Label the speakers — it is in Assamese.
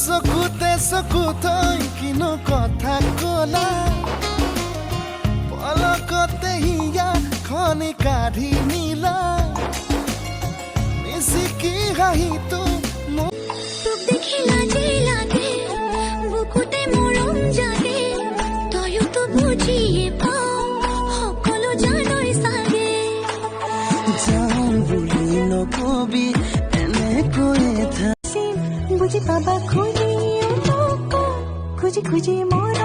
Speaker 1: চকুতে চকু থৈ কিনো কথা কলা পলকতে হিয়া খনি কাঢ়ি নিলা মিচিকি হাঁহিটো
Speaker 2: তোক দেখি লাজে লাগে বুকুতে মৰম জাগে তয়ো তো বুজিয়ে পাও সকলো জানই চাগে
Speaker 1: যাওঁ বুলি নকবি এনেকৈয়ে
Speaker 2: বুজি পাবা খুজি খুজি খুজি মোৰ